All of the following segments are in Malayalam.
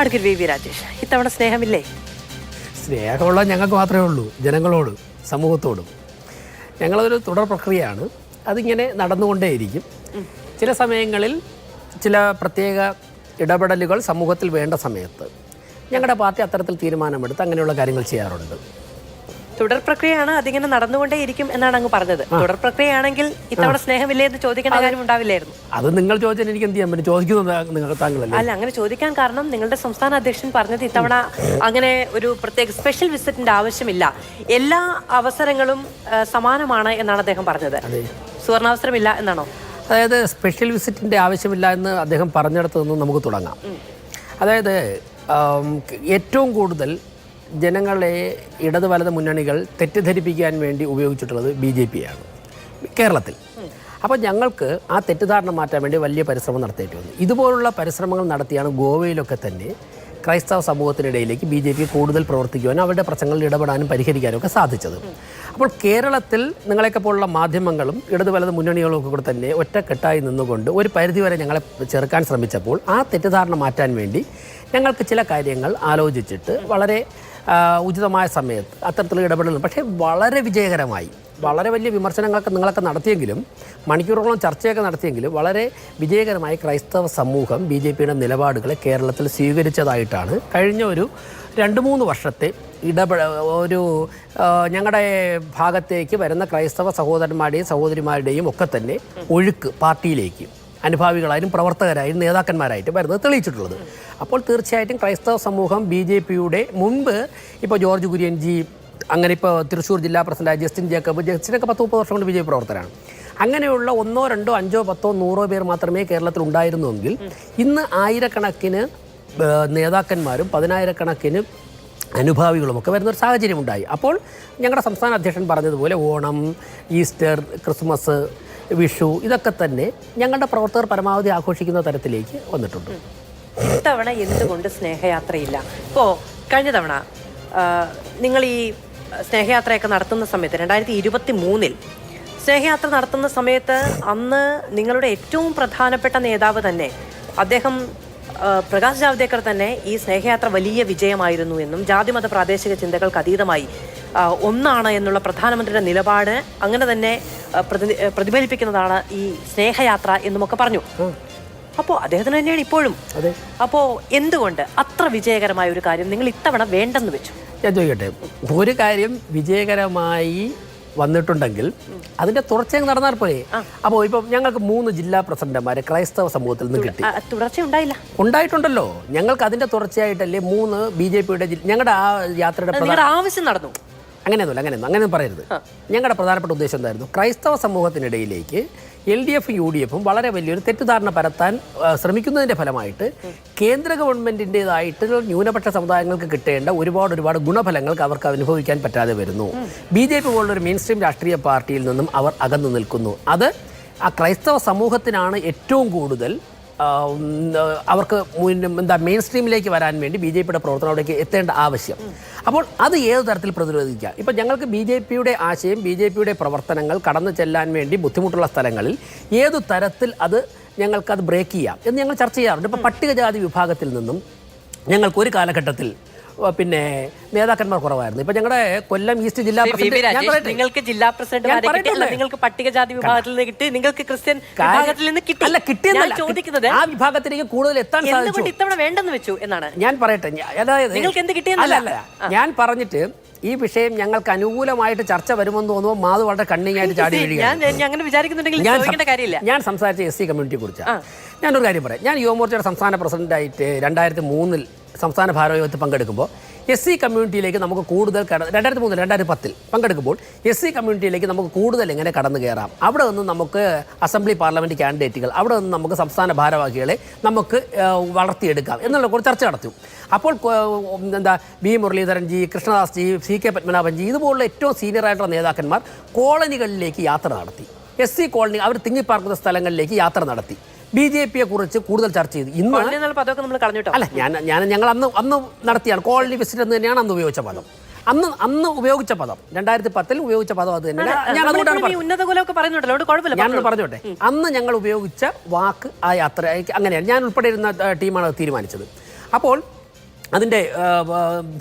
അഡ്വക്കേറ്റ് വി വി രാജേഷ്, ഇത്തവണ സ്നേഹമില്ലേ? സ്നേഹമുള്ള ഞങ്ങൾക്ക് മാത്രമേ ഉള്ളൂ, ജനങ്ങളോടും സമൂഹത്തോടും. ഞങ്ങളൊരു തുടർ പ്രക്രിയയാണ്, അതിങ്ങനെ നടന്നുകൊണ്ടേയിരിക്കും. ചില സമയങ്ങളിൽ ചില പ്രത്യേക ഇടപെടലുകൾ സമൂഹത്തിൽ വേണ്ട സമയത്ത് ഞങ്ങളുടെ പാർട്ടി അത്തരത്തിൽ തീരുമാനമെടുത്ത് അങ്ങനെയുള്ള കാര്യങ്ങൾ ചെയ്യാറുണ്ട്. തുടർ പ്രക്രിയയാണ്, അതിങ്ങനെ നടന്നുകൊണ്ടേയിരിക്കും എന്നാണ് അങ്ങ് പറഞ്ഞത്. തുടർ പ്രക്രിയയാണെങ്കിൽ ഇത്തവണ സ്നേഹമില്ലേ എന്ന് ചോദിക്കേണ്ട കാര്യം ഉണ്ടാവില്ലായിരുന്നു. അത് നിങ്ങൾ ചോദിച്ചാൽ എനിക്ക് എന്ത് ചെയ്യാൻ പറ്റും? ചോദിക്കുന്നത് നിങ്ങൾ താങ്കളല്ലേ? അല്ല, അങ്ങനെ ചോദിക്കാൻ കാരണം നിങ്ങളുടെ സംസ്ഥാന അധ്യക്ഷൻ പറഞ്ഞത് ഇത്തവണ അങ്ങനെ ഒരു പ്രത്യേക സ്പെഷ്യൽ വിസിറ്റിന്റെ ആവശ്യമില്ല, എല്ലാ അവസരങ്ങളും സമാനമാണ് എന്നാണ് അദ്ദേഹം പറഞ്ഞത്. സുവർണാവസരമില്ല എന്നാണോ? അതായത് സ്പെഷ്യൽ വിസിറ്റിന്റെ ആവശ്യമില്ല എന്ന് അദ്ദേഹം പറഞ്ഞിടത്ത് നിന്ന് നമുക്ക് തുടങ്ങാം. അതായത് ഏറ്റവും കൂടുതൽ ജനങ്ങളെ ഇടത് വലത് മുന്നണികൾ തെറ്റിദ്ധരിപ്പിക്കാൻ വേണ്ടി ഉപയോഗിച്ചിട്ടുള്ളത് BJP ആണ് കേരളത്തിൽ. അപ്പോൾ ഞങ്ങൾക്ക് ആ തെറ്റിദ്ധാരണ മാറ്റാൻ വേണ്ടി വലിയ പരിശ്രമം നടത്തേണ്ടി വന്നു. ഇതുപോലുള്ള പരിശ്രമങ്ങൾ നടത്തിയാണ് ഗോവയിലൊക്കെ തന്നെ ക്രൈസ്തവ സമൂഹത്തിനിടയിലേക്ക് BJP കൂടുതൽ പ്രവർത്തിക്കുവാനും അവരുടെ പ്രശ്നങ്ങളിൽ ഇടപെടാനും പരിഹരിക്കാനും ഒക്കെ സാധിച്ചത്. അപ്പോൾ കേരളത്തിൽ നിങ്ങളെയൊക്കെ പോലുള്ള മാധ്യമങ്ങളും ഇടത് വലത് മുന്നണികളും ഒക്കെ കൂടെ തന്നെ ഒറ്റക്കെട്ടായി നിന്നുകൊണ്ട് ഒരു പരിധിവരെ ഞങ്ങളെ ചെറുക്കാൻ ശ്രമിച്ചപ്പോൾ ആ തെറ്റിദ്ധാരണ മാറ്റാൻ വേണ്ടി ഞങ്ങൾക്ക് ചില കാര്യങ്ങൾ ആലോചിച്ചിട്ട് വളരെ ഉചിതമായ സമയത്ത് അത്തരത്തിലുള്ള ഇടപെടൽ, പക്ഷേ വളരെ വിജയകരമായി, വളരെ വലിയ വിമർശനങ്ങളൊക്കെ നിങ്ങളൊക്കെ നടത്തിയെങ്കിലും മണിക്കൂറുകളോളം ചർച്ചയൊക്കെ നടത്തിയെങ്കിലും വളരെ വിജയകരമായി ക്രൈസ്തവ സമൂഹം BJPയുടെ നിലപാടുകളെ കേരളത്തിൽ സ്വീകരിച്ചതായിട്ടാണ് കഴിഞ്ഞ ഒരു 2-3 വർഷത്തെ ഞങ്ങളുടെ ഭാഗത്തേക്ക് വരുന്ന ക്രൈസ്തവ സഹോദരന്മാരുടെയും സഹോദരിമാരുടെയും ഒക്കെ തന്നെ ഒഴുക്ക് പാർട്ടിയിലേക്ക് അനുഭാവികളായും പ്രവർത്തകരായും നേതാക്കന്മാരായിട്ട് വരുന്നത് തെളിയിച്ചിട്ടുള്ളത്. അപ്പോൾ തീർച്ചയായിട്ടും ക്രൈസ്തവ സമൂഹം BJPയുടെ മുൻപ് ഇപ്പോൾ ജോർജ് കുര്യൻ ജി, അങ്ങനെ ഇപ്പോൾ തൃശ്ശൂർ ജില്ലാ പ്രസിഡന്റ് ജസ്റ്റിൻ ജേക്കബ്, ജസ്റ്റിനൊക്കെ 10-30 വർഷം കൊണ്ട് BJP പ്രവർത്തകരാണ്. അങ്ങനെയുള്ള 1, 2, 5, 10, 100 പേർ മാത്രമേ കേരളത്തിൽ ഉണ്ടായിരുന്നുവെങ്കിൽ ഇന്ന് ആയിരക്കണക്കിന് നേതാക്കന്മാരും 10,000-കണക്കിന് അനുഭാവികളുമൊക്കെ വരുന്നൊരു സാഹചര്യം ഉണ്ടായി. അപ്പോൾ ഞങ്ങളുടെ സംസ്ഥാന അധ്യക്ഷൻ പറഞ്ഞതുപോലെ ഓണം, ഈസ്റ്റർ, ക്രിസ്മസ്, വിഷു ഇതൊക്കെ തന്നെ ഞങ്ങളുടെ പ്രവർത്തകർ പരമാവധി ആഘോഷിക്കുന്ന തരത്തിലേക്ക് വന്നിട്ടുണ്ട്. ഇത്തവണ എന്തുകൊണ്ട് സ്നേഹയാത്രയില്ല? ഇപ്പോൾ കഴിഞ്ഞ തവണ നിങ്ങൾ ഈ സ്നേഹയാത്രയൊക്കെ നടത്തുന്ന സമയത്ത് 2023 സ്നേഹയാത്ര നടത്തുന്ന സമയത്ത് അന്ന് നിങ്ങളുടെ ഏറ്റവും പ്രധാനപ്പെട്ട നേതാവ് തന്നെ അദ്ദേഹം പ്രകാശ് ജാവ്ദേക്കർ തന്നെ ഈ സ്നേഹയാത്ര വലിയ വിജയമായിരുന്നു എന്നും ജാതിമത പ്രാദേശിക ചിന്തകൾക്ക് അതീതമായി ഒന്നാണ് എന്നുള്ള പ്രധാനമന്ത്രിയുടെ നിലപാട് അങ്ങനെ തന്നെ പ്രതിഫലിപ്പിക്കുന്നതാണ് ഈ സ്നേഹയാത്ര എന്നുമൊക്കെ പറഞ്ഞു. അപ്പോൾ അദ്ദേഹത്തിന് തന്നെയാണ് ഇപ്പോഴും. അപ്പോൾ എന്തുകൊണ്ട് അത്ര വിജയകരമായ ഒരു കാര്യം നിങ്ങൾ ഇത്തവണ വേണ്ടെന്ന് വെച്ചു? ഞാൻ ചോദിക്കട്ടെ, ഒരു കാര്യം വിജയകരമായി വന്നിട്ടുണ്ടെങ്കിൽ അതിന്റെ തുടർച്ചയും നടന്നാൽ പോലെ. അപ്പോൾ ഇപ്പം ഞങ്ങൾക്ക് 3 ജില്ലാ പ്രസിഡന്റുമാരെ ക്രൈസ്തവ സമൂഹത്തിൽ നിന്ന് കിട്ടി. തുടർച്ച ഉണ്ടായിട്ടുണ്ടല്ലോ. ഞങ്ങൾക്ക് അതിന്റെ തുടർച്ചയായിട്ടല്ലേ 3 BJPയുടെ ഞങ്ങളുടെ ആ യാത്രയുടെ ആവശ്യം നടന്നു. അങ്ങനെ പറയരുത്. ഞങ്ങളുടെ പ്രധാനപ്പെട്ട ഉദ്ദേശം എന്തായിരുന്നു? ക്രൈസ്തവ സമൂഹത്തിനിടയിലേക്ക് LDF UDF വളരെ വലിയൊരു തെറ്റിദ്ധാരണ പരത്താൻ ശ്രമിക്കുന്നതിൻ്റെ ഫലമായിട്ട് കേന്ദ്ര ഗവൺമെൻറ്റിൻ്റെതായിട്ട് ന്യൂനപക്ഷ സമുദായങ്ങൾക്ക് കിട്ടേണ്ട ഒരുപാട് ഗുണഫലങ്ങൾക്ക് അവർക്ക് അനുഭവിക്കാൻ പറ്റാതെ വരുന്നു. BJP പോലുള്ളൊരു മെയിൻ സ്ട്രീം രാഷ്ട്രീയ പാർട്ടിയിൽ നിന്നും അവർ അകന്നു നിൽക്കുന്നു. അത് ആ ക്രൈസ്തവ സമൂഹത്തിനാണ് ഏറ്റവും കൂടുതൽ അവർക്ക് മെയിൻ സ്ട്രീമിലേക്ക് വരാൻ വേണ്ടി BJPയുടെ പ്രവർത്തനം അവിടേക്ക് എത്തേണ്ട ആവശ്യം. അപ്പോൾ അത് ഏത് തരത്തിൽ പ്രതിരോധിക്കാം? ഇപ്പം ഞങ്ങൾക്ക് BJPയുടെ ആശയം, BJPയുടെ പ്രവർത്തനങ്ങൾ കടന്നു ചെല്ലാൻ വേണ്ടി ബുദ്ധിമുട്ടുള്ള സ്ഥലങ്ങളിൽ ഏതു തരത്തിൽ ഞങ്ങൾക്കത് ബ്രേക്ക് ചെയ്യാം എന്ന് ഞങ്ങൾ ചർച്ച ചെയ്യാറുണ്ട്. ഇപ്പം പട്ടികജാതി വിഭാഗത്തിൽ നിന്നും ഞങ്ങൾക്ക് ഒരു കാലഘട്ടത്തിൽ പിന്നെ നേതാക്കന്മാർ കുറവായിരുന്നു. ഇപ്പൊ ഞങ്ങളുടെ കൊല്ലം ഈസ്റ്റ് ജില്ലാ പ്രസിഡന്റ്, നിങ്ങൾക്ക് ജില്ലാ പ്രസിഡന്റ്, നിങ്ങൾക്ക് പട്ടികജാതി വിഭാഗത്തിൽ നിന്ന് കിട്ടി, നിങ്ങൾക്ക് ക്രിസ്ത്യൻ വിഭാഗത്തിൽ നിന്ന് കിട്ടി. അല്ല, കിട്ടിയെന്നല്ല ചോദിക്കുന്നത്, ആ വിഭാഗത്തിലേക്ക് കൂടുതൽ എത്താൻ സാധിച്ചു. ഇത്തവണ വേണ്ടെന്ന് വെച്ചു എന്നാണ് ഞാൻ പറയട്ടെ. അതായത് നിങ്ങൾക്ക് എന്ത് കിട്ടിയെന്നല്ല ഞാൻ പറഞ്ഞിട്ട് ഈ വിഷയം ഞങ്ങൾക്ക് അനുകൂലമായിട്ട് ചർച്ച വരുമെന്ന് തോന്നുമ്പോൾ മാധു വളരെ കണ്ണിങ്ങായിട്ട് ചാടി വീഴുകയാണ്. ഞാൻ സംസാരിച്ച SC കമ്മ്യൂണിറ്റിയെ കുറിച്ചാണ്. ഞാനൊരു കാര്യം പറയാം. ഞാൻ യുവമോർച്ചയുടെ സംസ്ഥാന പ്രസിഡന്റായിട്ട് 2003 സംസ്ഥാന ഭാരവാഹിത്വത്തിൽ പങ്കെടുക്കുമ്പോൾ SC കമ്മ്യൂണിറ്റിയിലേക്ക് നമുക്ക് കൂടുതൽ 2010 പങ്കെടുക്കുമ്പോൾ SC കമ്മ്യൂണിറ്റിയിലേക്ക് നമുക്ക് കൂടുതൽ എങ്ങനെ കടന്നു കയറാം, അവിടെ നിന്ന് നമുക്ക് അസംബ്ലി പാർലമെൻറ്റ് കാൻഡിഡേറ്റുകൾ, അവിടെ നിന്ന് നമുക്ക് സംസ്ഥാന ഭാരവാഹികളെ നമുക്ക് വളർത്തിയെടുക്കാം എന്നുള്ള കുറച്ച് ചർച്ച നടത്തും. അപ്പോൾ B Muraleedharan G, Krishnadas G, CK Padmanabhan G ഇതുപോലുള്ള ഏറ്റവും സീനിയറായിട്ടുള്ള നേതാക്കന്മാർ കോളനികളിലേക്ക് യാത്ര നടത്തി. SC കോളനി അവർ തിങ്ങിപ്പാർക്കുന്ന സ്ഥലങ്ങളിലേക്ക് യാത്ര നടത്തി. BJPയെ കുറിച്ച് കൂടുതൽ ചർച്ച ചെയ്തു. ഇന്ന് അല്ല, ഞങ്ങൾ അന്ന് നടത്തിയാണ് കോളനി വിസിറ്റ് എന്ന് തന്നെയാണ് അന്ന് ഉപയോഗിച്ച പദം. അന്ന് ഉപയോഗിച്ച പദം 2010 ഉപയോഗിച്ച പദം അത് തന്നെയാണ്. ഞാൻ പറഞ്ഞോട്ടെ, അന്ന് ഞങ്ങൾ ഉപയോഗിച്ച വാക്ക് ആ യാത്ര അങ്ങനെയാണ്. ഞാൻ ഉൾപ്പെടെ ഇരുന്ന ടീമാണ് അത് തീരുമാനിച്ചത്. അപ്പോൾ അതിൻ്റെ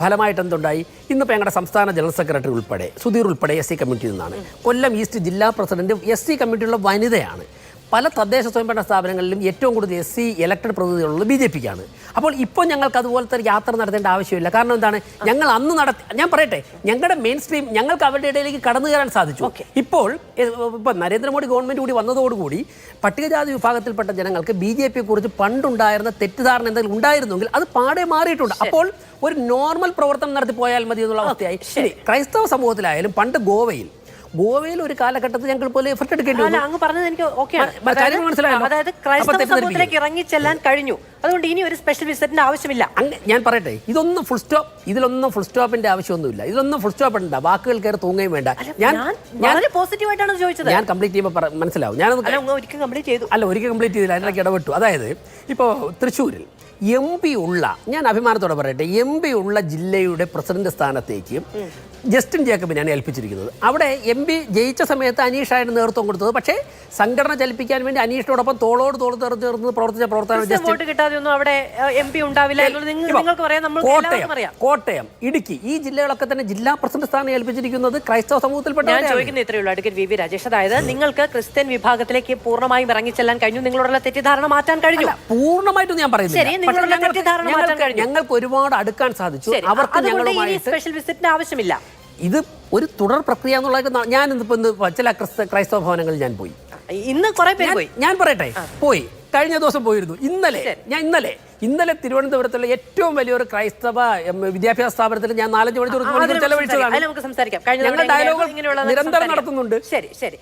ഫലമായിട്ട് എന്തുണ്ടായി? ഇന്നിപ്പോൾ ഞങ്ങളുടെ സംസ്ഥാന ജനറൽ സെക്രട്ടറി ഉൾപ്പെടെ സുധീർ ഉൾപ്പെടെ SC കമ്മിറ്റിയിൽ നിന്നാണ്. കൊല്ലം ഈസ്റ്റ് ജില്ലാ പ്രസിഡന്റ് SC കമ്മിറ്റിയുള്ള വനിതയാണ്. പല തദ്ദേശ സ്വയംഭരണ സ്ഥാപനങ്ങളിലും ഏറ്റവും കൂടുതൽ SC ഇലക്ടഡ് പ്രതിനിധികളുള്ളത് BJPക്കാണ്. അപ്പോൾ ഇപ്പോൾ ഞങ്ങൾക്ക് അതുപോലത്തെ ഒരു യാത്ര നടത്തേണ്ട ആവശ്യമില്ല. കാരണം എന്താണ്? ഞങ്ങൾ അന്ന് ഞാൻ പറയട്ടെ, ഞങ്ങളുടെ മെയിൻ സ്ട്രീം ഞങ്ങൾക്ക് അവരുടെ ഇടയിലേക്ക് കടന്നു കയറാൻ സാധിച്ചു. ഇപ്പോൾ നരേന്ദ്രമോദി ഗവൺമെൻറ് കൂടി വന്നതോടുകൂടി പട്ടികജാതി വിഭാഗത്തിൽപ്പെട്ട ജനങ്ങൾക്ക് BJPയെ കുറിച്ച് പണ്ടുണ്ടായിരുന്ന തെറ്റിദ്ധാരണ എന്തെങ്കിലും ഉണ്ടായിരുന്നെങ്കിൽ അത് പാടെ മാറിയിട്ടുണ്ട്. അപ്പോൾ ഒരു നോർമൽ പ്രവർത്തനം നടത്തി പോയാൽ മതി എന്നുള്ള അവസ്ഥയായി. ശരി, ക്രൈസ്തവ സമൂഹത്തിലായാലും പണ്ട് ഗോവയിൽ ഒരു കാലഘട്ടത്തിൽ ഞങ്ങൾ പോലെ എഫർട്ട് എടുക്കേണ്ടി വന്നു. അങ്ങ് പറഞ്ഞത് എനിക്ക് ഓക്കെയാണ്. അതായത് ക്രൈസ്തവ സമൂഹത്തിലേക്ക് ഇറങ്ങിച്ചെല്ലാൻ കഴിഞ്ഞു. അതുകൊണ്ട് ഇനി ഒരു സ്പെഷ്യൽ വിസിറ്റിന്റെ ആവശ്യമില്ല. ഞാൻ പറയട്ടെ, ഇതിലൊന്നും ഫുൾ സ്റ്റോപ്പിന്റെ ആവശ്യമൊന്നുമില്ല. ഇതിലൊന്നും ഫുൾ സ്റ്റോപ്പ് ഉണ്ട്. വാക്കുകൾ കയറി തൂങ്ങുകയും വേണ്ട. ഞാൻ പോസിറ്റീവായിട്ടാണ് ചോദിച്ചത്. ഞാൻ കംപ്ലീറ്റ് ചെയ്യുമ്പോൾ മനസ്സിലാവും. ഒരിക്കൽ കംപ്ലീറ്റ് ചെയ്തു. ഒരിക്കൽ കംപ്ലീറ്റ് ചെയ്തില്ല, അതിലേക്ക് ഇടപെട്ടു. അതായത് ഇപ്പോൾ തൃശ്ശൂരിൽ MP ഉള്ള, ഞാൻ അഭിമാനത്തോടെ പറയട്ടെ, MP ഉള്ള ജില്ലയുടെ പ്രസിഡന്റ് സ്ഥാനത്തേക്ക് ജസ്റ്റിൻ ജേക്കബിനെയാണ് ഏൽപ്പിച്ചിരിക്കുന്നത്. അവിടെ MP ജയിച്ച സമയത്ത് അനീഷായിരുന്നു നേതൃത്വം കൊടുത്തത്. പക്ഷേ സംഘടന ചലിപ്പിക്കാൻ വേണ്ടി അനീഷിനോടൊപ്പം തോളോട് തോൾ ചേർന്ന് പ്രവർത്തിച്ച പ്രവർത്തനം കോട്ടയം, ഇടുക്കി ഈ ജില്ലകളൊക്കെ തന്നെ ജില്ലാ പ്രസിഡന്റ് സ്ഥാനം ഏൽപ്പിച്ചിരിക്കുന്നത് ക്രൈസ്തവ സമൂഹത്തിൽപ്പെട്ട. ഞാൻ ചോദിക്കുന്ന ഇത്രയേ ഉള്ളൂ അഡ്വക്കേറ്റ് VV രാജേഷ്. അതായത് നിങ്ങൾക്ക് ക്രിസ്ത്യൻ വിഭാഗത്തിലേക്ക് പൂർണ്ണമായും ഇറങ്ങിച്ചെല്ലാൻ കഴിഞ്ഞു, നിങ്ങളോടുള്ള തെറ്റിദ്ധാരണ മാറ്റാൻ കഴിഞ്ഞു. പൂർണ്ണമായിട്ടും ഞാൻ പറയുന്നില്ല, ഞങ്ങൾക്ക് ഒരുപാട് അടുക്കാൻ സാധിച്ചു. അവർക്ക് സ്പെഷ്യൽ വിസിറ്റിന് ആവശ്യമില്ല. ഇത് ഒരു തുടർ പ്രക്രിയ എന്നുള്ളത്. ഞാൻ ഇന്നിപ്പോ ചില ക്രൈസ്തവ ഭവനങ്ങളിൽ ഞാൻ പോയി. ഇന്ന് കുറെ പേര് പോയി. ഞാൻ പറയട്ടെ, പോയി. കഴിഞ്ഞ ദിവസം പോയിരുന്നു. ഇന്നലെ തിരുവനന്തപുരത്തുള്ള ഏറ്റവും വലിയൊരു ക്രൈസ്തവ വിദ്യാഭ്യാസ സ്ഥാപനത്തിൽ ഞാൻ 4-5 മണിക്കൂർ ചെലവഴിച്ചതാണ്. നമുക്ക് സംസാരിക്കാം. ഞങ്ങൾ ഡയലോഗ് നിരന്തരം നടത്തുന്നുണ്ട്. ശരി.